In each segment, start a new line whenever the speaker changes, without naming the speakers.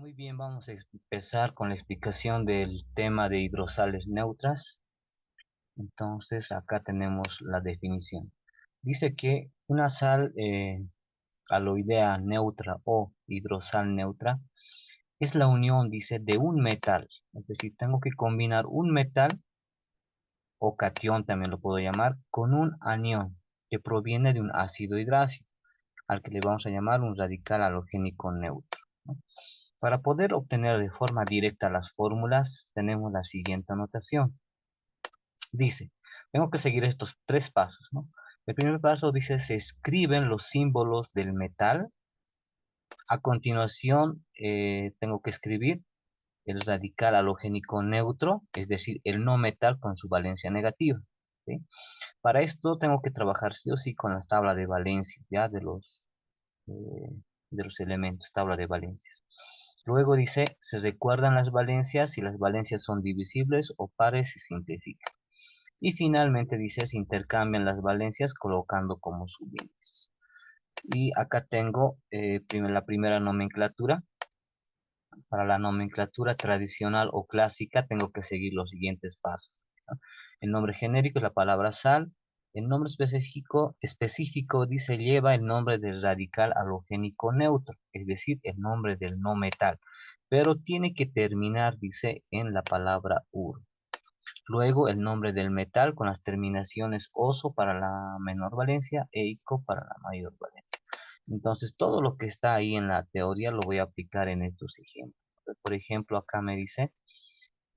Muy bien, vamos a empezar con la explicación del tema de hidrosales neutras. Entonces, acá tenemos la definición. Dice que una sal aloidea neutra o hidrosal neutra es la unión, dice, de un metal. Es decir, tengo que combinar un metal o catión, también lo puedo llamar, con un anión que proviene de un ácido hidrácido, al que le vamos a llamar un radical halogénico neutro, ¿no? Para poder obtener de forma directa las fórmulas, tenemos la siguiente anotación. Dice, tengo que seguir estos tres pasos, ¿no? El primer paso dice, se escriben los símbolos del metal. A continuación, tengo que escribir el radical halogénico neutro, es decir, el no metal con su valencia negativa, ¿sí? Para esto tengo que trabajar sí o sí con la tabla de valencia, ¿ya? De los elementos, tabla de valencias. Luego dice, se recuerdan las valencias, si las valencias son divisibles o pares se simplifican. Y finalmente dice, se intercambian las valencias colocando como subíndices. Y acá tengo la primera nomenclatura. Para la nomenclatura tradicional o clásica tengo que seguir los siguientes pasos, ¿no? El nombre genérico es la palabra sal. El nombre específico dice lleva el nombre del radical halogénico neutro, es decir, el nombre del no metal, pero tiene que terminar, dice, en la palabra uro. Luego el nombre del metal con las terminaciones oso para la menor valencia e ico para la mayor valencia. Entonces todo lo que está ahí en la teoría lo voy a aplicar en estos ejemplos. Por ejemplo, acá me dice,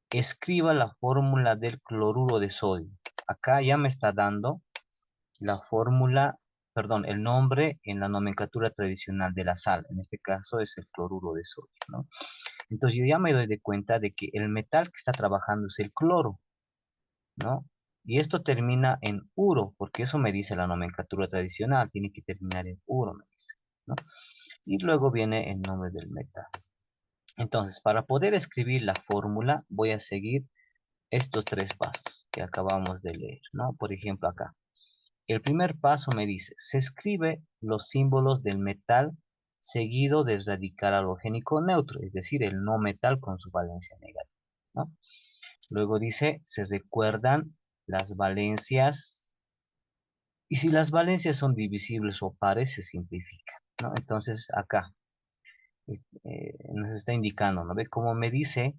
escriba la fórmula del cloruro de sodio. Acá ya me está dando la fórmula, perdón, el nombre en la nomenclatura tradicional de la sal. En este caso es el cloruro de sodio, ¿no? Entonces yo ya me doy de cuenta de que el metal que está trabajando es el cloro, ¿no? Y esto termina en uro, porque eso me dice la nomenclatura tradicional, tiene que terminar en uro, me dice, ¿no? Y luego viene el nombre del metal. Entonces, para poder escribir la fórmula, voy a seguir estos tres pasos que acabamos de leer, ¿no? Por ejemplo, acá. El primer paso me dice, se escribe los símbolos del metal seguido del radical halogénico neutro, es decir, el no metal con su valencia negativa, ¿no? Luego dice, se recuerdan las valencias, y si las valencias son divisibles o pares, se simplifican, ¿no? Entonces, acá nos está indicando, ¿no ve? Como me dice,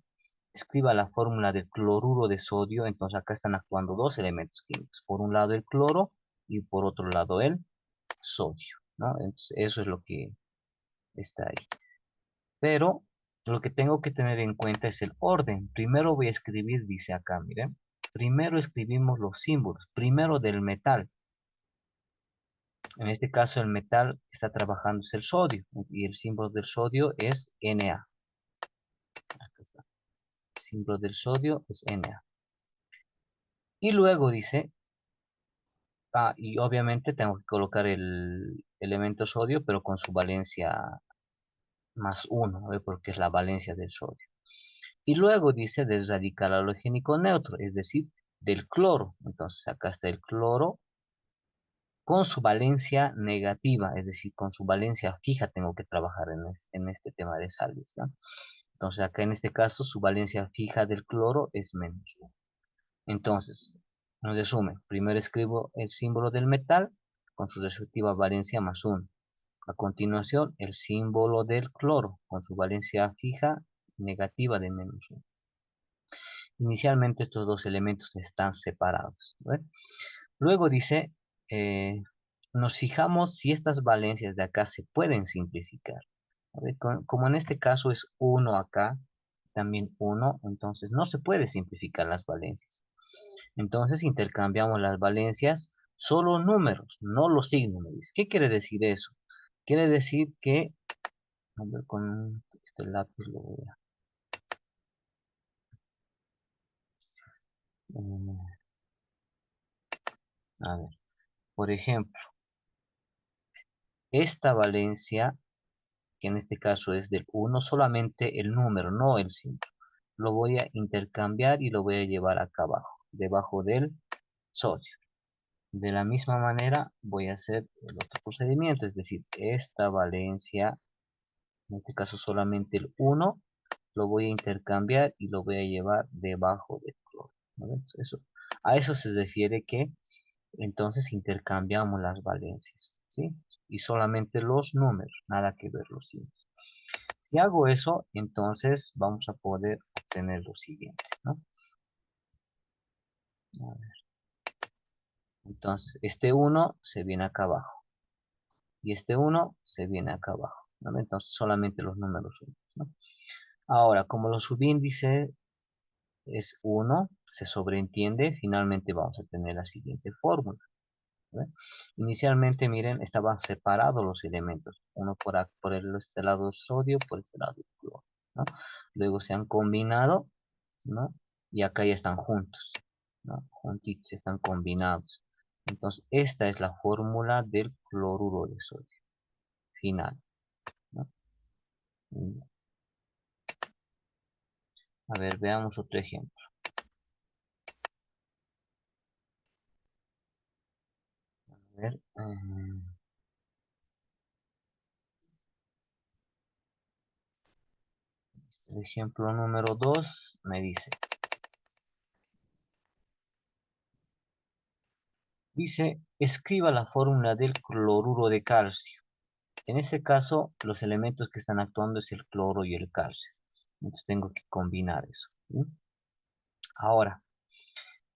escriba la fórmula del cloruro de sodio, entonces acá están actuando dos elementos químicos, por un lado el cloro y por otro lado el sodio, ¿no? Entonces eso es lo que está ahí. Pero lo que tengo que tener en cuenta es el orden. Primero voy a escribir, dice acá, miren, primero escribimos los símbolos, primero del metal. En este caso el metal que está trabajando es el sodio y el símbolo del sodio es Na. Acá está. El símbolo del sodio es Na. Y luego dice, y obviamente tengo que colocar el elemento sodio, pero con su valencia más uno, ¿no? Porque es la valencia del sodio. Y luego dice del radical halogénico neutro, es decir, del cloro. Entonces acá está el cloro con su valencia negativa, es decir, con su valencia fija tengo que trabajar en este tema de sales, ¿no? Entonces acá en este caso su valencia fija del cloro es menos uno. Entonces, en resumen, primero escribo el símbolo del metal con su respectiva valencia más uno. A continuación, el símbolo del cloro con su valencia fija negativa de menos uno. Inicialmente estos dos elementos están separados, ¿no? Luego dice, eh, nos fijamos si estas valencias de acá se pueden simplificar. Como en este caso es uno acá, también uno, entonces no se puede simplificar las valencias. Entonces intercambiamos las valencias, solo números, no los signos, me dice. ¿Qué quiere decir eso? Quiere decir que, a ver, con este lápiz lo voy a ver, por ejemplo, esta valencia, que en este caso es del uno, solamente el número, no el símbolo. Lo voy a intercambiar y lo voy a llevar acá abajo, debajo del sodio. De la misma manera voy a hacer el otro procedimiento, es decir, esta valencia En este caso solamente el 1 lo voy a intercambiar y lo voy a llevar debajo del cloro. ¿No ven? A eso se refiere que entonces intercambiamos las valencias, ¿sí? Y solamente los números, nada que ver los signos. Si hago eso, entonces vamos a poder obtener lo siguiente, ¿no? A ver. Entonces, este 1 se viene acá abajo. Y este 1 se viene acá abajo, ¿no? Entonces, solamente los números únicos, ¿no? Ahora, como los subíndices es 1, se sobreentiende, finalmente vamos a tener la siguiente fórmula. ¿Ve? Inicialmente, miren, estaban separados los elementos, uno por este lado el sodio, por este lado el cloro, ¿no? Luego se han combinado, ¿no? Y acá ya están juntos, ¿no? Juntitos, están combinados. Entonces, esta es la fórmula del cloruro de sodio, final, ¿no? A ver, veamos otro ejemplo. A ver, el ejemplo número 2 me dice, escriba la fórmula del cloruro de calcio. En este caso, los elementos que están actuando es el cloro y el calcio. Entonces tengo que combinar eso, ¿sí? Ahora,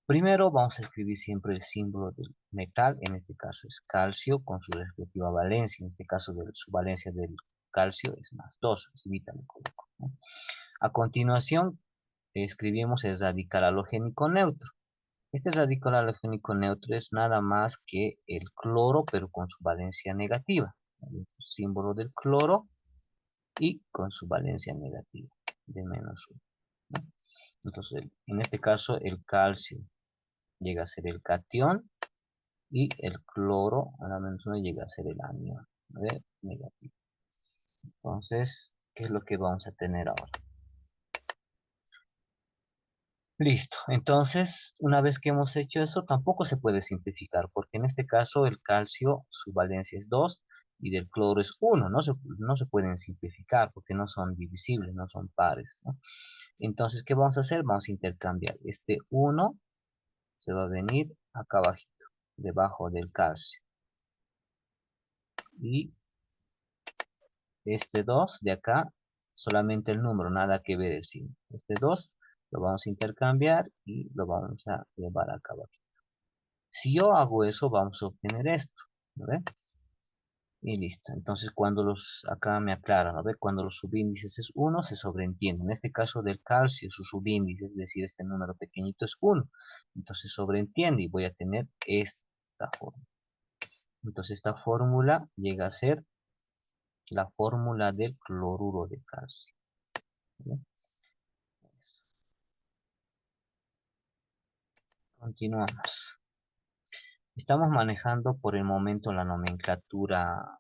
primero vamos a escribir siempre el símbolo del metal. En este caso es calcio con su respectiva valencia. En este caso su valencia del calcio es +2. Es vital, ¿no? A continuación, escribimos el radical halogénico neutro. Este radical halogénico neutro es nada más que el cloro, pero con su valencia negativa. El símbolo del cloro y con su valencia negativa de -1, ¿no? Entonces, en este caso, el calcio llega a ser el catión y el cloro a la -1 llega a ser el anión, ¿no? Negativo. Entonces, ¿qué es lo que vamos a tener ahora? Listo, entonces una vez que hemos hecho eso tampoco se puede simplificar porque en este caso el calcio su valencia es 2 y del cloro es 1, no se pueden simplificar porque no son divisibles, no son pares, ¿no? Entonces, ¿qué vamos a hacer? Vamos a intercambiar, este 1 se va a venir acá abajito, debajo del calcio, y este 2 de acá, solamente el número, nada que ver el signo, este 2 lo vamos a intercambiar y lo vamos a llevar acá abajo. Si yo hago eso, vamos a obtener esto, ¿no ve? Y listo. Entonces, acá me aclaran, ¿no ve? Cuando los subíndices es 1, se sobreentiende. En este caso del calcio, su subíndice, es decir, este número pequeñito es 1. Entonces, sobreentiende y voy a tener esta fórmula. Entonces, esta fórmula llega a ser la fórmula del cloruro de calcio, ¿no? Continuamos. Estamos manejando por el momento la nomenclatura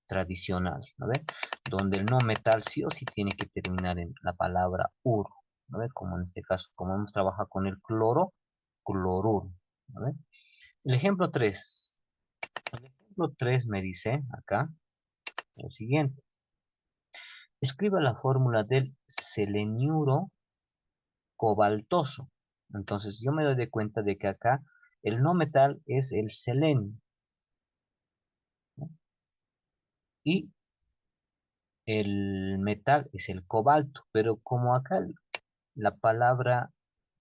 tradicional, ¿no ve? Donde el no metal sí o sí tiene que terminar en la palabra uro, ¿no ve? Como en este caso, como hemos trabajado con el cloro, cloruro, ¿no ve? El ejemplo 3. El ejemplo 3 me dice acá lo siguiente. Escriba la fórmula del seleniuro cobaltoso. Entonces yo me doy de cuenta de que acá el no metal es el selenio, ¿no? Y el metal es el cobalto, pero como acá la palabra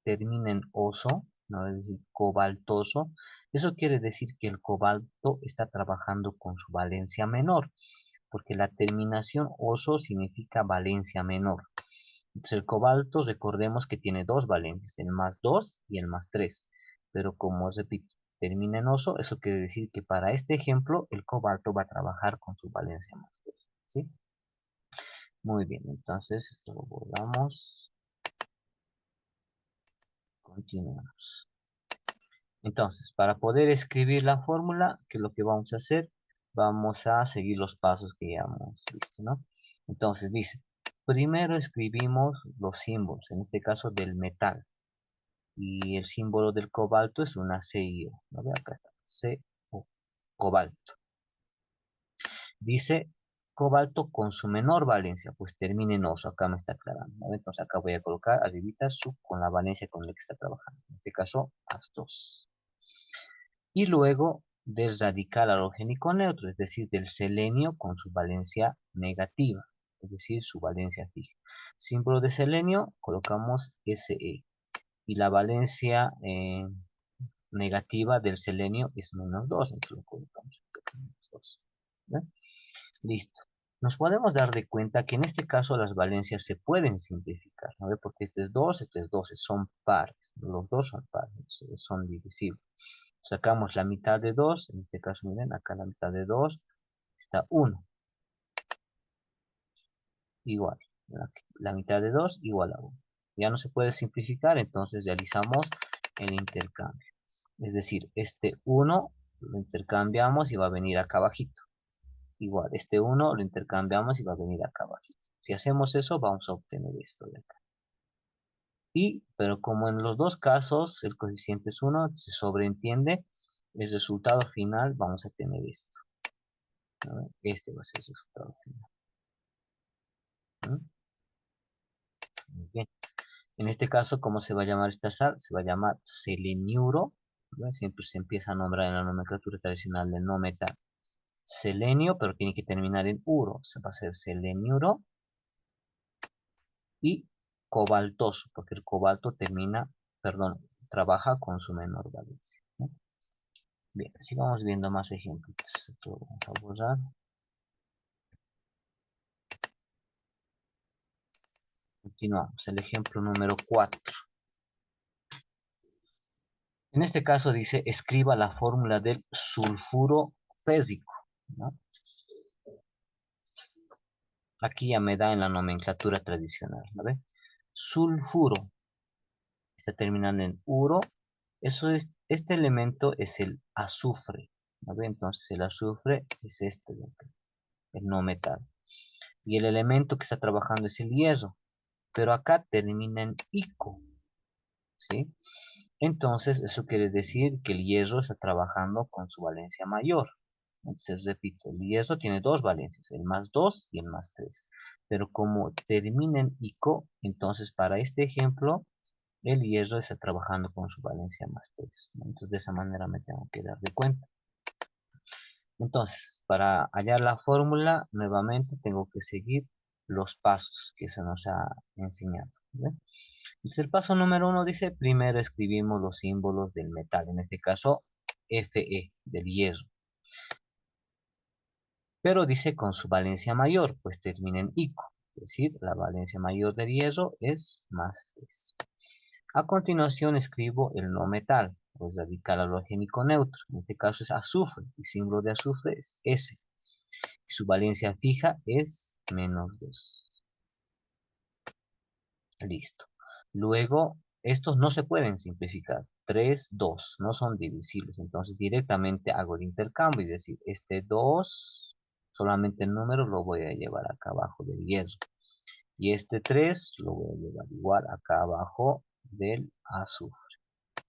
termina en oso, ¿no? Es decir, cobaltoso, eso quiere decir que el cobalto está trabajando con su valencia menor, porque la terminación oso significa valencia menor. Entonces el cobalto, recordemos que tiene dos valencias, el +2 y el +3, pero como repito, termina en oso, eso quiere decir que para este ejemplo el cobalto va a trabajar con su valencia +3, ¿sí? Muy bien, entonces esto lo borramos. Continuamos. Entonces, para poder escribir la fórmula, ¿qué es lo que vamos a hacer? Vamos a seguir los pasos que ya hemos visto, ¿no? Entonces dice, primero escribimos los símbolos, en este caso del metal. Y el símbolo del cobalto es una CiO, ¿no? Acá está, CO, cobalto. Dice, cobalto con su menor valencia, pues termina en oso, acá me está aclarando, ¿no? Entonces acá voy a colocar arribita con la valencia con la que está trabajando, en este caso As2. Y luego del radical halogénico neutro, es decir, del selenio con su valencia negativa, es decir, su valencia fija. Símbolo de selenio, colocamos Se, y la valencia negativa del selenio es -2, entonces lo colocamos acá, -2. ¿Ve? Listo. Nos podemos dar de cuenta que en este caso las valencias se pueden simplificar, ¿no ve? Porque este es 2, este es 12, son pares. Los dos son pares, son divisibles. Sacamos la mitad de 2, en este caso miren, acá la mitad de 2 está 1, igual. La mitad de 2 igual a 1. Ya no se puede simplificar, entonces realizamos el intercambio. Es decir, este 1 lo intercambiamos y va a venir acá abajito. Igual, este 1 lo intercambiamos y va a venir acá abajito. Si hacemos eso, vamos a obtener esto de acá. Pero como en los dos casos el coeficiente es 1, se sobreentiende, el resultado final vamos a tener esto. ¿No? Este va a ser el resultado final. ¿No? Muy bien. En este caso, ¿cómo se va a llamar esta sal? Se va a llamar seleniuro. ¿No? Siempre se empieza a nombrar en la nomenclatura tradicional de no metal. Selenio, pero tiene que terminar en uro. Se va a hacer seleniuro. Y cobaltoso, porque el cobalto trabaja con su menor valencia, ¿no? Bien, así vamos viendo más ejemplos. Esto lo vamos a borrar. Continuamos, el ejemplo número 4. En este caso dice, escriba la fórmula del sulfuro fésico, ¿no? Aquí ya me da en la nomenclatura tradicional, ¿no ve? Sulfuro, está terminando en uro. Este elemento es el azufre, ¿no ve? Entonces el azufre es este de acá, el no metal. Y el elemento que está trabajando es el hierro, pero acá termina en ico, ¿sí? Entonces eso quiere decir que el hierro está trabajando con su valencia mayor. Entonces repito, el hierro tiene dos valencias, el +2 y el +3. Pero como termina en ico, entonces para este ejemplo, el hierro está trabajando con su valencia +3, ¿no? Entonces de esa manera me tengo que dar de cuenta. Entonces, para hallar la fórmula, nuevamente tengo que seguir los pasos que se nos ha enseñado, ¿ve? Entonces, el paso número 1 dice, primero escribimos los símbolos del metal, en este caso, Fe, del hierro. Pero dice con su valencia mayor, pues termina en ico, es decir, la valencia mayor del hierro es +3. A continuación escribo el no metal, pues radical halogénico neutro, en este caso es azufre, y símbolo de azufre es S. Su valencia fija es -2. Listo. Luego, estos no se pueden simplificar. 3, 2, no son divisibles. Entonces directamente hago el intercambio y decir, este 2, solamente el número lo voy a llevar acá abajo del hierro. Y este 3 lo voy a llevar igual acá abajo del azufre.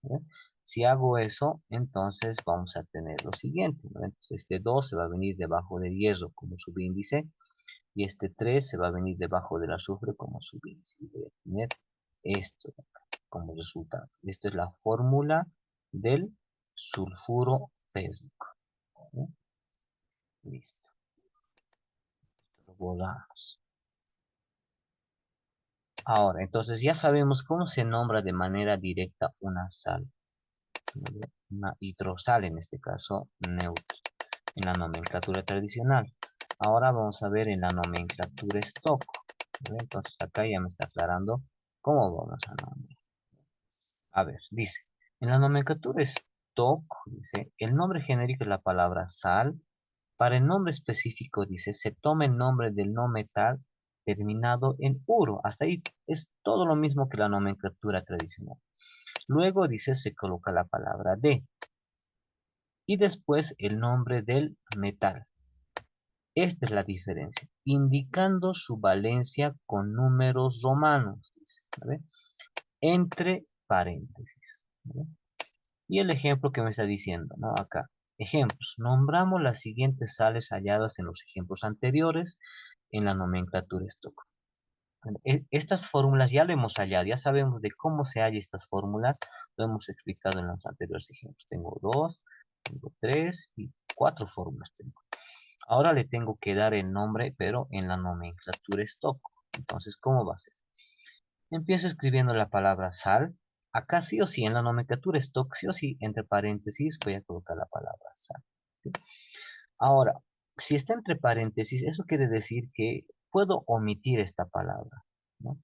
¿Eh? Si hago eso, entonces vamos a tener lo siguiente, ¿no? Entonces este 2 se va a venir debajo del hierro como subíndice y este 3 se va a venir debajo del azufre como subíndice. Y voy a tener esto como resultado. Esta es la fórmula del sulfuro fésico. ¿Eh? Listo. Lo borramos. Ahora, entonces ya sabemos cómo se nombra de manera directa una sal. Una hidrosal, en este caso, neutra, en la nomenclatura tradicional. Ahora vamos a ver en la nomenclatura stock. ¿Vale? Entonces acá ya me está aclarando cómo vamos a nombrar. A ver, dice, en la nomenclatura stock, dice, el nombre genérico es la palabra sal. Para el nombre específico, dice, se toma el nombre del no metal terminado en uro. Hasta ahí es todo lo mismo que la nomenclatura tradicional. Luego, dice, se coloca la palabra de. Y después el nombre del metal. Esta es la diferencia, indicando su valencia con números romanos, dice, ¿vale? Entre paréntesis, ¿vale? Y el ejemplo que me está diciendo, ¿no? Acá, Ejemplos. Nombramos las siguientes sales halladas en los ejemplos anteriores en la nomenclatura stock. Estas fórmulas ya lo hemos hallado, ya sabemos de cómo se hallan estas fórmulas, lo hemos explicado en los anteriores ejemplos. Tengo 2, tengo 3 y 4 fórmulas tengo. Ahora le tengo que dar el nombre, pero en la nomenclatura stock. Entonces, ¿cómo va a ser? Empiezo escribiendo la palabra sal. Acá sí o sí, en la nomenclatura stock, sí o sí, entre paréntesis, voy a colocar la palabra sal. ¿Sí? Ahora, si está entre paréntesis, eso quiere decir que puedo omitir esta palabra, ¿no?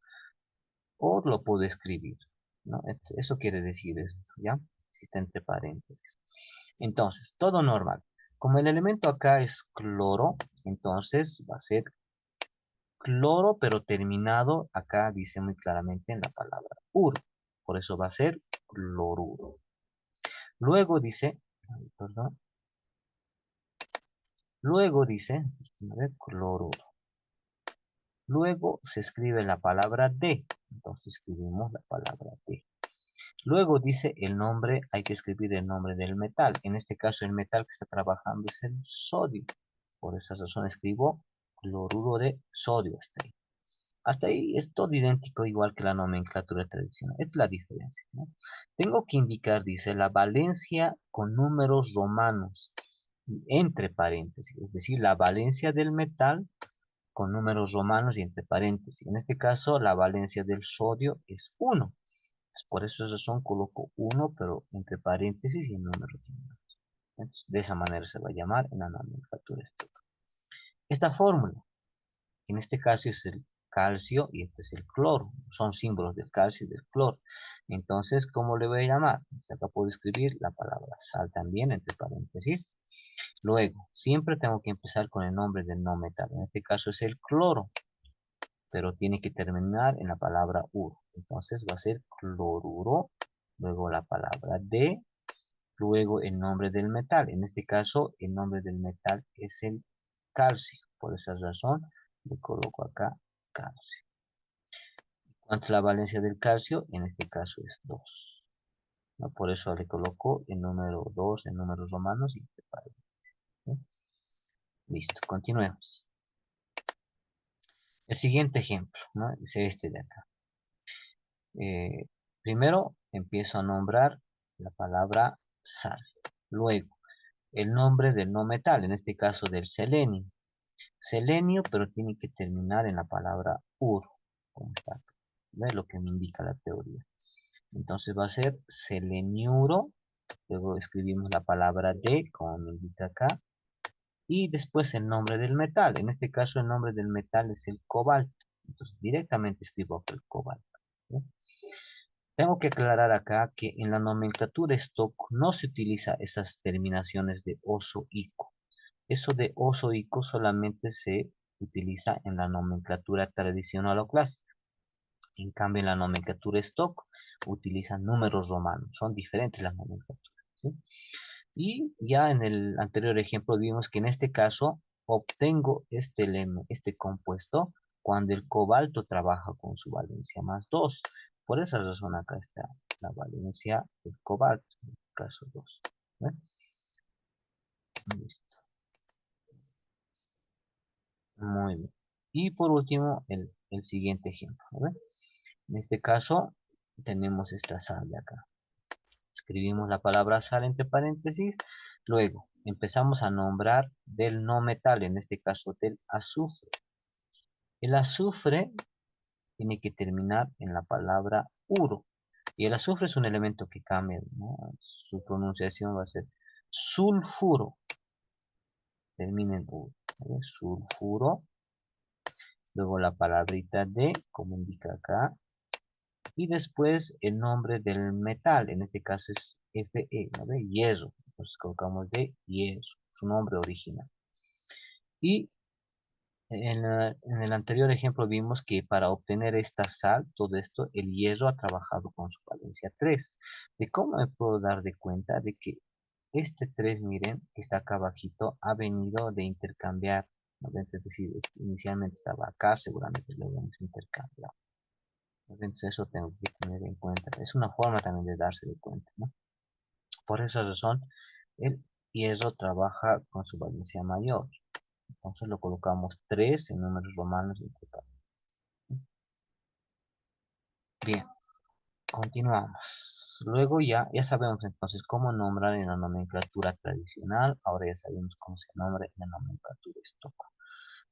O lo puedo escribir, ¿no? Eso quiere decir esto, ¿ya? Si está entre paréntesis. Entonces, todo normal. Como el elemento acá es cloro, entonces va a ser cloro, pero terminado, acá dice muy claramente en la palabra uro. Por eso va a ser cloruro. Luego dice, perdón, luego dice, a ver, cloruro. Luego se escribe la palabra de. Entonces escribimos la palabra de. Luego dice el nombre, hay que escribir el nombre del metal. En este caso el metal que está trabajando es el sodio. Por esa razón escribo cloruro de sodio. Hasta ahí es todo idéntico, igual que la nomenclatura tradicional. Esta es la diferencia, ¿no? Tengo que indicar, dice, la valencia con números romanos, entre paréntesis. Es decir, la valencia del metal con números romanos y entre paréntesis. En este caso, la valencia del sodio es 1. Por esa razón coloco 1, pero entre paréntesis y en números romanos. Entonces, de esa manera se va a llamar en la nomenclatura estática. Esta fórmula, en este caso es el calcio y este es el cloro. Son símbolos del calcio y del cloro. Entonces, ¿cómo le voy a llamar? Pues acá puedo escribir la palabra sal también entre paréntesis. Luego, siempre tengo que empezar con el nombre del no metal. En este caso es el cloro, pero tiene que terminar en la palabra uro. Entonces va a ser cloruro, luego la palabra de, luego el nombre del metal. En este caso, el nombre del metal es el calcio. Por esa razón, le coloco acá calcio. ¿Cuánto es la valencia del calcio? En este caso es 2. ¿No? Por eso le coloco el número 2 en números romanos y preparo. ¿Sí? Listo, continuemos. El siguiente ejemplo, ¿no? Es este de acá. Primero empiezo a nombrar la palabra sal. Luego, el nombre del no metal, en este caso del selenio. Selenio, pero tiene que terminar en la palabra uro. Como está acá. ¿Ves lo que me indica la teoría? Entonces va a ser seleniuro. Luego escribimos la palabra de, como me indica acá. Y después el nombre del metal. En este caso el nombre del metal es el cobalto. Entonces directamente escribo acá el cobalto. ¿Sí? Tengo que aclarar acá que en la nomenclatura stock no se utiliza esas terminaciones de oso-ico. Eso de oso-ico solamente se utiliza en la nomenclatura tradicional o clásica. En cambio, en la nomenclatura stock utilizan números romanos. Son diferentes las nomenclaturas, ¿sí? Y ya en el anterior ejemplo vimos que en este caso obtengo este compuesto cuando el cobalto trabaja con su valencia más 2. Por esa razón acá está la valencia del cobalto, en el caso 2. ¿Ve? Listo. Muy bien. Y por último, el siguiente ejemplo. ¿Ve? En este caso tenemos esta sal de acá. Escribimos la palabra sal entre paréntesis. Luego empezamos a nombrar del no metal, en este caso del azufre. El azufre tiene que terminar en la palabra uro. Y el azufre es un elemento que cambia, ¿no? Su pronunciación va a ser sulfuro. Termina en uro. ¿Vale? Sulfuro. Luego la palabrita de, como indica acá. Y después el nombre del metal. En este caso es Fe, ¿no ve? Hierro. Entonces colocamos de hierro. Su nombre original. Y en el anterior ejemplo vimos que para obtener esta sal, todo esto, el hierro ha trabajado con su valencia 3. ¿De cómo me puedo dar de cuenta de que este 3, miren, que está acá abajito, ha venido de intercambiar, ¿no? Es decir, inicialmente estaba acá, seguramente lo hemos intercambiado. Entonces eso tengo que tener en cuenta. Es una forma también de darse de cuenta, ¿no? Por esa razón, el hierro trabaja con su valencia mayor. Entonces lo colocamos 3 en números romanos y total. Bien, continuamos. Luego ya sabemos entonces cómo nombrar en la nomenclatura tradicional. Ahora ya sabemos cómo se nombra en la nomenclatura stock.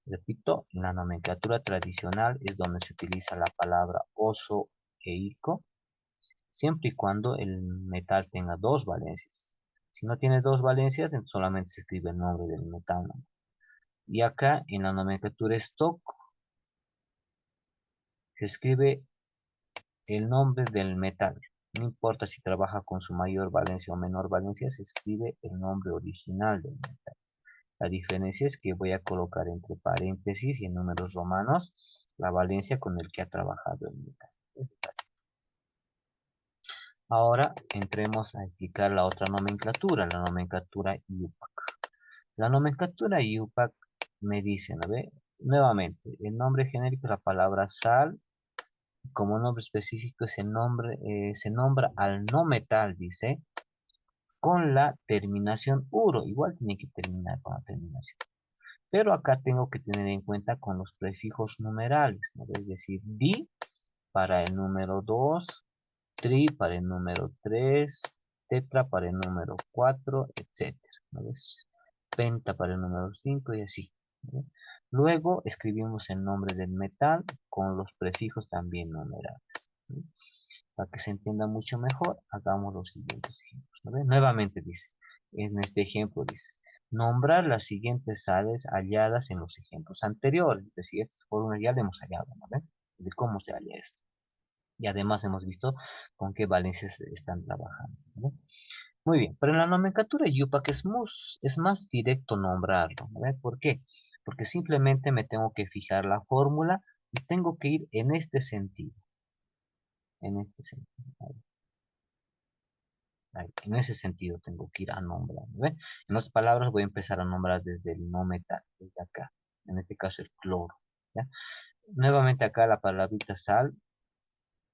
Repito, en la nomenclatura tradicional es donde se utiliza la palabra oso e ico, siempre y cuando el metal tenga dos valencias. Si no tiene dos valencias, entonces solamente se escribe el nombre del metal, ¿no? Y acá en la nomenclatura stock se escribe el nombre del metal. No importa si trabaja con su mayor valencia o menor valencia, se escribe el nombre original del metal. La diferencia es que voy a colocar entre paréntesis y en números romanos la valencia con el que ha trabajado el metal. Ahora entremos a explicar la otra nomenclatura, la nomenclatura IUPAC. La nomenclatura IUPAC me dice, ¿no ve? Nuevamente, el nombre genérico es la palabra sal. Como nombre específico se nombra al no metal, dice, con la terminación uro. Igual tiene que terminar con la terminación. Pero acá tengo que tener en cuenta con los prefijos numerales, ¿no? Es decir, di para el número 2, tri para el número 3, tetra para el número 4, etcétera, ¿no ves? Penta para el número 5 y así, ¿no? Luego escribimos el nombre del metal con los prefijos también numerales, ¿no? Para que se entienda mucho mejor, hagamos los siguientes ejemplos, ¿no ves? Nuevamente dice, en este ejemplo dice, nombrar las siguientes sales halladas en los ejemplos anteriores. Es decir, estas fórmulas ya le hemos hallado, ¿no ven? De cómo se halla esto. Y además hemos visto con qué valencias están trabajando, ¿no? Muy bien, pero en la nomenclatura IUPAC es más directo nombrarlo, ¿no? ¿Por qué? Porque simplemente me tengo que fijar la fórmula y tengo que ir en este sentido. En este sentido. En ese sentido tengo que ir a nombrar, ¿no? En otras palabras voy a empezar a nombrar desde el no metal, desde acá. En este caso el cloro, ¿ya? Nuevamente acá la palabrita sal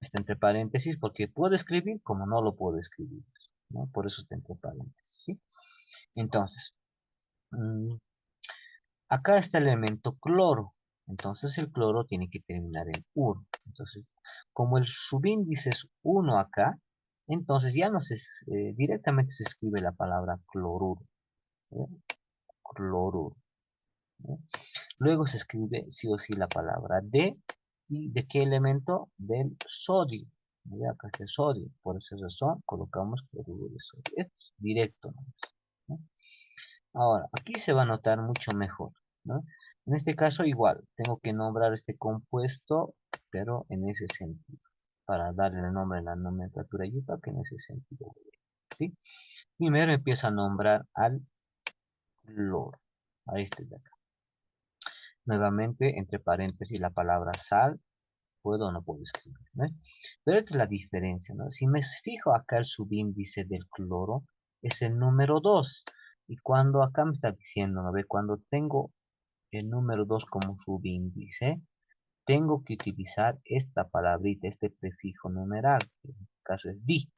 está entre paréntesis porque puedo escribir como no lo puedo escribir, ¿no? Por eso está entre paréntesis, ¿sí? Entonces, mm, acá está el elemento cloro. Entonces el cloro tiene que terminar en 1. Entonces, como el subíndice es 1 acá, entonces ya no directamente se escribe la palabra cloruro, ¿eh? Cloruro, ¿eh? Luego se escribe sí o sí la palabra D. ¿Y de qué elemento? Del sodio. ¿Ya? Acá está el sodio. Por esa razón colocamos cloruro de sodio. Esto es directo, ¿no? Ahora, aquí se va a notar mucho mejor, ¿no? En este caso igual, tengo que nombrar este compuesto, pero en ese sentido. Para darle el nombre en la nomenclatura IUPAC en ese sentido, ¿sí? Primero empiezo a nombrar al cloro, a este de acá. Nuevamente, entre paréntesis, la palabra sal, puedo o no puedo escribir, ¿no? Pero esta es la diferencia, ¿no? Si me fijo acá el subíndice del cloro, es el número 2. Y cuando acá me está diciendo, ¿no ve? Cuando tengo el número 2 como subíndice, tengo que utilizar esta palabrita, este prefijo numeral, que en este caso es di.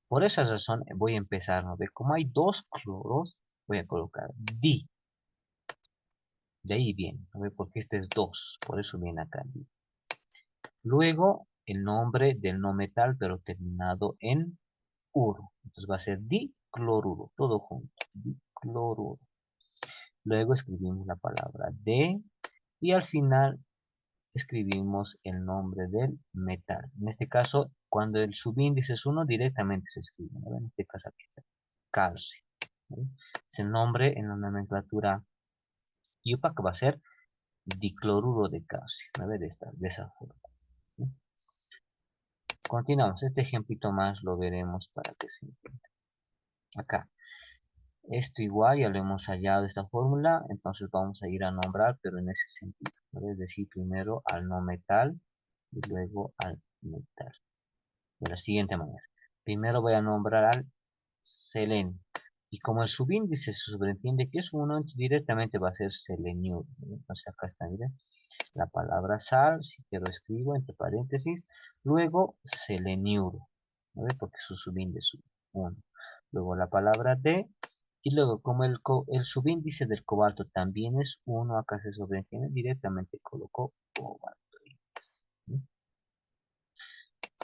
Por esa razón voy a empezar, ¿no ve? Como hay dos cloros, voy a colocar di. De ahí viene, ¿no ve? Porque este es 2, por eso viene acá di. Luego, el nombre del no metal, pero terminado en uro. Entonces va a ser dicloruro, todo junto, dicloruro. Luego escribimos la palabra de y al final escribimos el nombre del metal. En este caso, cuando el subíndice es 1, directamente se escribe, ¿no? En este caso aquí está, calcio, ¿no? Es el nombre en la nomenclatura IUPAC que va a ser dicloruro de calcio, ¿no? De esa forma, ¿no? Continuamos, este ejemplito más lo veremos para que se entienda. Acá, esto igual ya lo hemos hallado de esta fórmula, entonces vamos a ir a nombrar, pero en ese sentido, ¿no? Es decir, primero al no metal y luego al metal. De la siguiente manera. Primero voy a nombrar al selenio. Y como el subíndice se sobreentiende que es 1, directamente va a ser selenio. Entonces acá está, miren, la palabra sal, si quiero escribo entre paréntesis, luego seleniuro, ¿no? Porque su subíndice es 1. Luego la palabra de Y luego, como el subíndice del cobalto también es 1, acá se sobreentiende, directamente coloco cobalto. ¿Sí?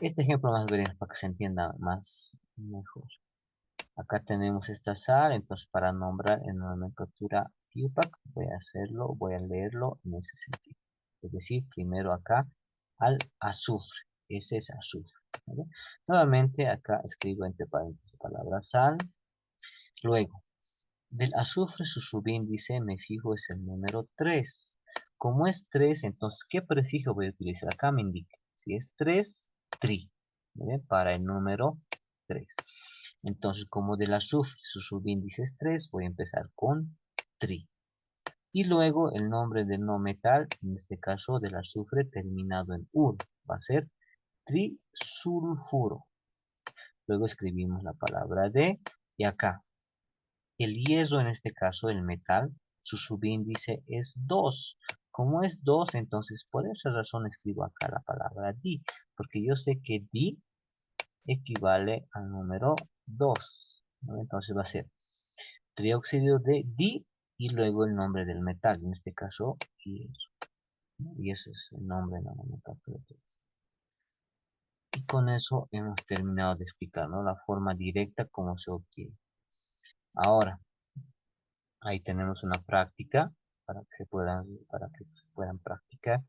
Este ejemplo más veremos para que se entienda más mejor. Acá tenemos esta sal, entonces para nombrar en nomenclatura IUPAC voy a leerlo en ese sentido. Es decir, primero acá al azufre, ese es azufre. ¿Vale? Nuevamente acá escribo entre paréntesis la palabra sal. Luego, del azufre su subíndice me fijo es el número 3. Como es 3, entonces, ¿qué prefijo voy a utilizar? Acá me indica, si es 3, tri, ¿vale? Para el número 3. Entonces, como del azufre su subíndice es 3, voy a empezar con tri. Y luego el nombre del no metal, en este caso del azufre terminado en ur, va a ser trisulfuro. Luego escribimos la palabra D y acá el hierro, en este caso el metal, su subíndice es 2. Como es 2, entonces por esa razón escribo acá la palabra di, porque yo sé que di equivale al número 2, ¿no? Entonces va a ser trióxido de di y luego el nombre del metal, en este caso hierro, ¿no? Y ese es el nombre de la nomenclatura. Y con eso hemos terminado de explicar, ¿no? La forma directa como se obtiene. Ahora, ahí tenemos una práctica para que puedan practicar.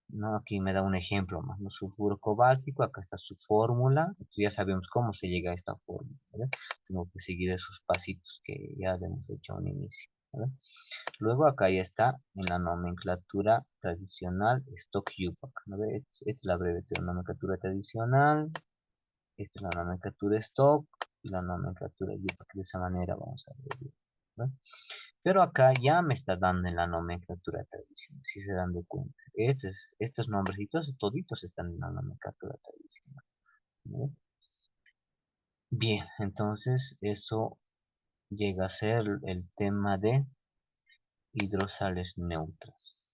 ¿No? Aquí me da un ejemplo más, ¿no? Sulfuro cobáltico, acá está su fórmula, ya sabemos cómo se llega a esta fórmula, ¿vale? Tengo que seguir esos pasitos que ya hemos hecho al inicio, ¿vale? Luego acá ya está en la nomenclatura tradicional stock UPAC, ¿no? Esta es la abreviatura nomenclatura tradicional, esta es la nomenclatura stock y la nomenclatura UPAC, de esa manera vamos a ver, ¿no? Pero acá ya me está dando en la nomenclatura tradicional, si se dan de cuenta. Estos nombrecitos toditos están en la nomenclatura tradicional, ¿no? Bien, entonces eso llega a ser el tema de hidrosales neutras.